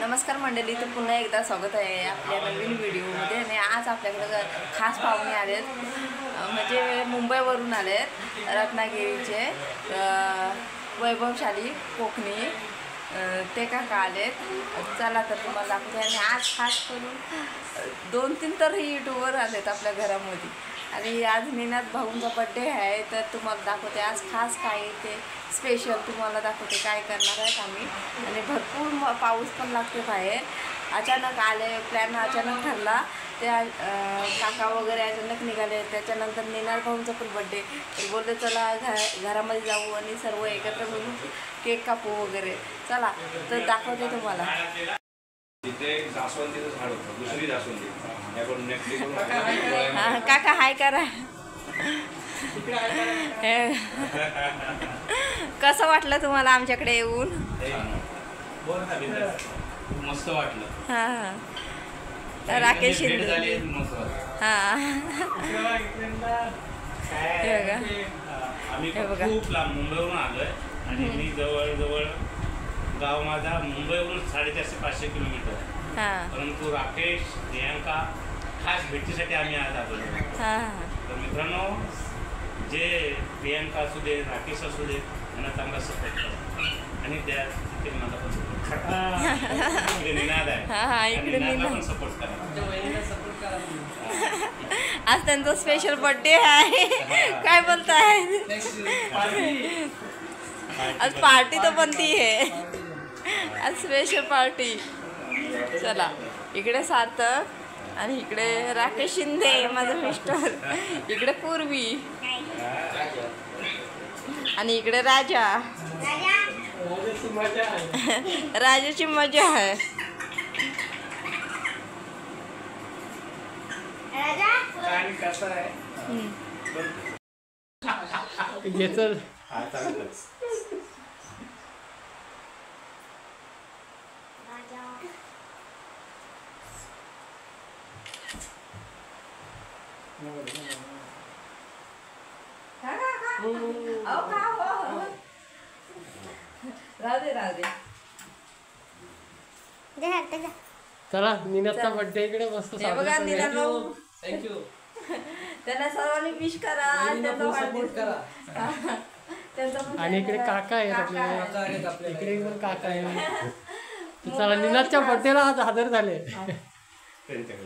नमस्कार मंडळी, तर पुन्हा एकदा स्वागत आहे आपल्या नवीन व्हिडिओमध्ये. आणि आज आपल्याकडे खास पाहुणे आलेत, म्हणजे मुंबईवरून आलेत, रत्नागिरीचे वैभवशाली कोकणी ते काका आलेत. चला तर तुम्हाला दाखवते. आणि आज खास करून 2-3 तर यूट्यूबर आलेत आपल्या घरामध्ये. आणि आज निनाद भाऊंचा बड्डे आहे, तर तुम्हाला दाखवते आज खास काय ते स्पेशल तुम्हाला दाखवते काय करणार आहेत आम्ही. आणि भरपूर पाऊस पण लागते बाहेर. अचानक आले, प्लॅन अचानक ठरला, ते काका वगैरे अचानक निघाले. त्याच्यानंतर निनाद भाऊंचा पण बड्डे, तर बोलले चला घरामध्ये जाऊ आणि सर्व एकत्र मिळून केक कापू वगैरे. चला तर दाखवते तुम्हाला. काका हाय करा. कसं वाटलं तुम्हाला आमच्याकडे येऊन? मस्त वाटलं. हां, तर राकेश शिंदे. हां, आम्ही खूप लांब मुंबईवरून आलोय आणि मी जवळजवळ गाव माझा मुंबईवरून 450-500 किलोमीटर. परंतु राकेश, प्रियांका खास भेटीसाठी आम्ही आज आलो. तर मित्रांनो, जे प्रियांका असू दे, राकेश असू दे, यांना चांगला सपोर्ट करा. आणि त्या तिथे मला पण सपोर्ट करा. इकडे निनाद आहे, इकडे पण सपोर्ट करा. आज त्यांचा स्पेशल बर्थडे आहे. काय बोलताय? आज पार्टी तो बनती है, आज स्पेशल पार्टी. चला, इकडे सार्थक आणि इकडे राकेश शिंदे माझं मिस्टर, इकडे पूर्वी आणि इकडे राजा. राजाची मजा आहे. राधे. चला, निनादचा बर्थडे इकडे मस्त. बघा निनाद भाऊ, थँक्यू. त्यांना सर्वांनी विश करा, आणि इकडे काका आहेत आपले, इकडे पण काका आहे. चला, निनादच्या बर्थडेला आज हजर झाले.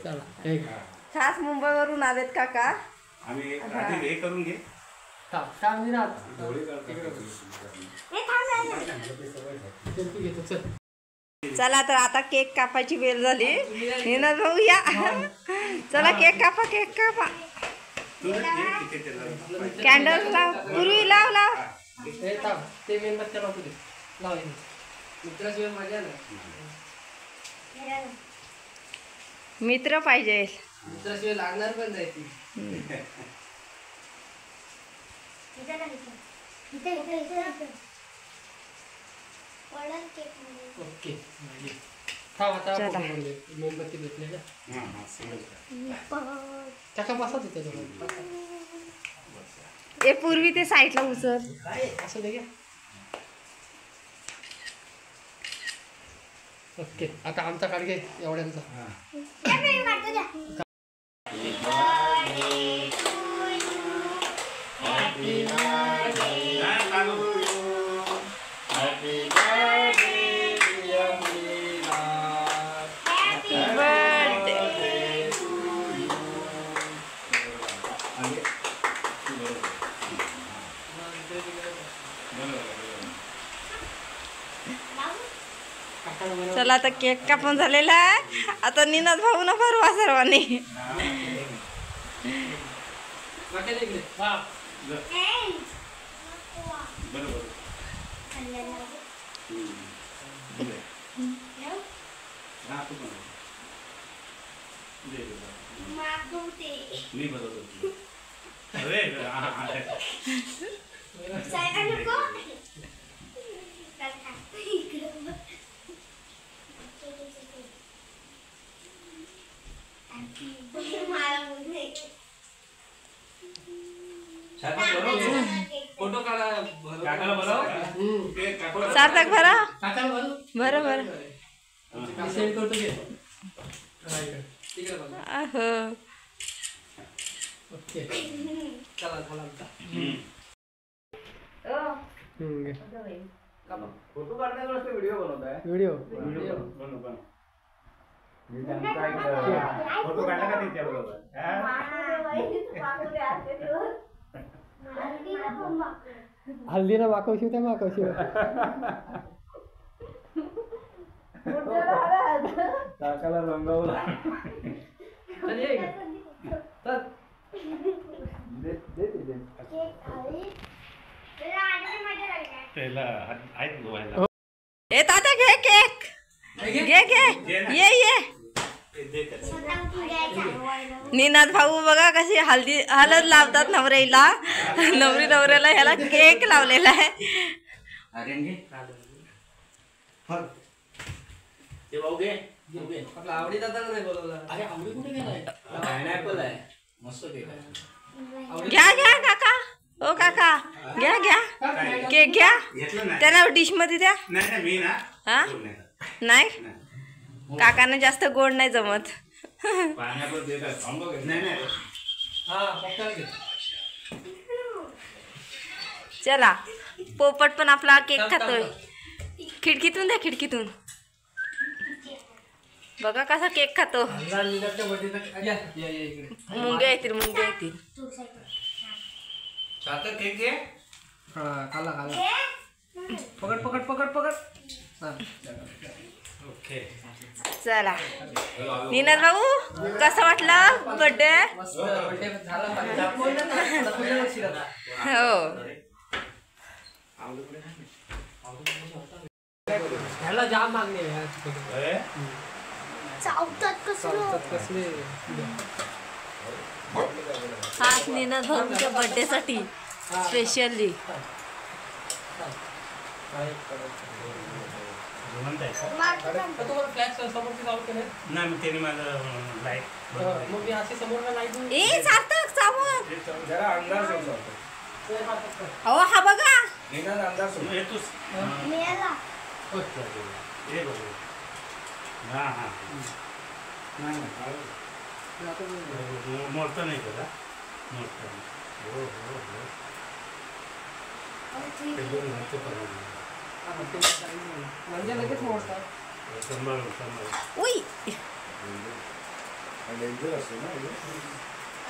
चला, खास मुंबईवरून आलेत काका. आम्ही हे करून घे. चला तर आता केक कापायची वेळ झाली. निनाद भाऊ या, चला केक कापा. कॅन्डल लाव, पूर्वी लाव. ते मेणबत्त्या लावू दे. मित्राशिवाय मजा नाही. मित्र पाहिजे, मित्राशिवाय लागणार पण जायची. ओके, मेणबत्ती भेटले का बसा तिथे. ए पूर्वी ते साईडला उचल. असं दे. ओके, आता आमचा काढ घे एवढ्यांचा. चला आता केक कापून झालेला आहे. आता निनाद भाऊ ना भरवा सर्वांनी. फोटो काढा. सार्थक भरा. बरं सेंड करतो घे. हा, इकडे बघा. अहो. ओके चला झाला आमचा. घे. फोटो काढण्याचा व्हिडिओ बनवताय? व्हिडिओ फोटो काढला का त्याच्याबरोबर? हल्दी ना माकवशी त्या माकवशी. काकाला रंगवला. त्याला आहेत गोव्याला. ए तात्या घे केक. घे ये. निनाद भाऊ बघा कशी हळद लावतात नवरीला. नवऱ्याला ह्याला केक लावलेला आहे. आपला आवडी दादा नाही बोलवला. अरे आवडी कुठे गेलाय? पायनॅपल आहे मस्त केक आहे. घ्या काका. ओ काका घ्या केक घ्या. त्यांना डिश मध्ये द्या. नाही मी ना. हा नाही काकांना जास्त गोड नाही जमत. पायनॅपल देतात. नाही हा पक्का घे. चला पोपट पण आपला केक खातोय. खिडकीतून द्या खिडकीतून. बघा कसा केक खातो. मुंग्या येतील. काका केक घे. हा खाला पकड. ओके. चला निनाद भाऊ कसं वाटलं बर्थडे? हो ह्याला जाम मागणी आहे. कसले खास निनाद भाऊच्या बर्थडे साठी स्पेशली. तुम्हाला फ्लॅश समोरची चालू केले. नाही मग त्याने माझं लाईट. मग मी असे समोर लाईट. ए सार्थक सावंत. जरा अंदाज होतो. अहो हा बघा. निनाद अंदाज होतो. येतोच. हे बघू. हां नाही मोठं नाही करा. मोठं हो म्हणजे लगेच मोडतात. उई डेंजर असतो ना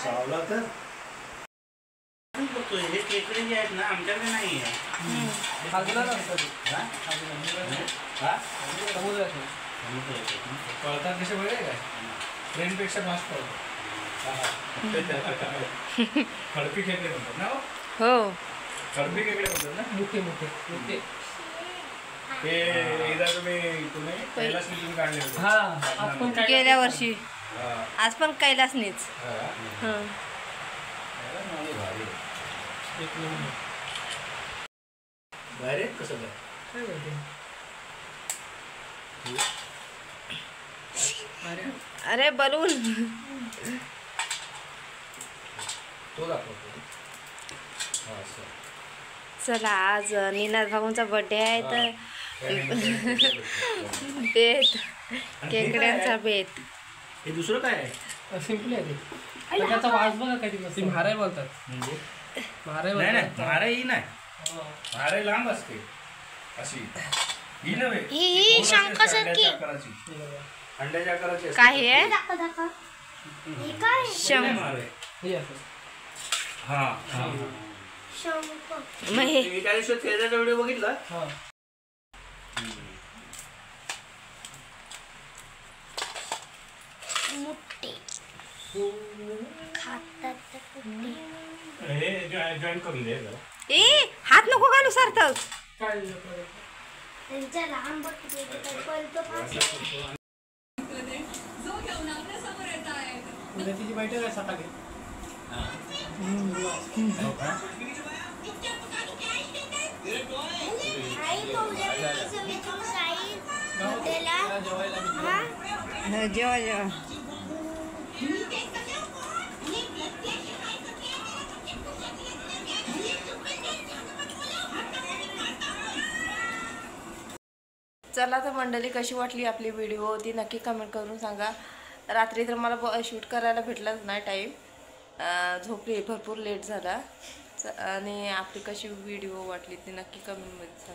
चावला तर. हे केकडे जे आहेत ना आमच्याकडे नाही आहे. पळतात कसे वेळ काय ट्रेनपेक्षा फास्ट पळतात. खडपी खेकडे म्हणतात ना. हो खडपी खेकडे म्हणतात ना. मोठे ते एकदा तुम्ही कैलास निघून काढले होते. हा आज पण काय गेल्या वर्षी. आज पण कैलासनीच. डायरेक्ट कसं काय अरे बलून तो दाखवतो. चला आज निनाद भाऊंचा बर्थडे आहे तर बेत केकड्यांचा बेत. हे दुसरं काय आहे? सिम्पल आहे ते. त्याचा वास बघा कधी मस्त. म्हाराय बोलतात. म्हणजे म्हाराय नाही बोलतात. म्हारे ही नाही. म्हारे लांब असते अशी. ही नव्हे. ही शंकासारखी. अंड्याच्या आकाराची असते. काय आहे हे असं. हां मग हे मी त्या दिवशी खेळण्याचा व्हिडिओ बघितला. हा हे जॉईन करून दे जरा. ए हात नको घालू सार्थक. काय उद्याची बैठक आहे सकाळी. जेव्हा जेव्हा चला तर मंडळी, कशी वाटली आपली व्हिडिओ ती नक्की कमेंट करून सांगा. रात्री तर मला शूट करायला भेटलाच नाही टाईम, झोपली भरपूर लेट झाला. आणि आपली कशी व्हिडिओ वाटली ती नक्की कमेंटमध्ये सांगा.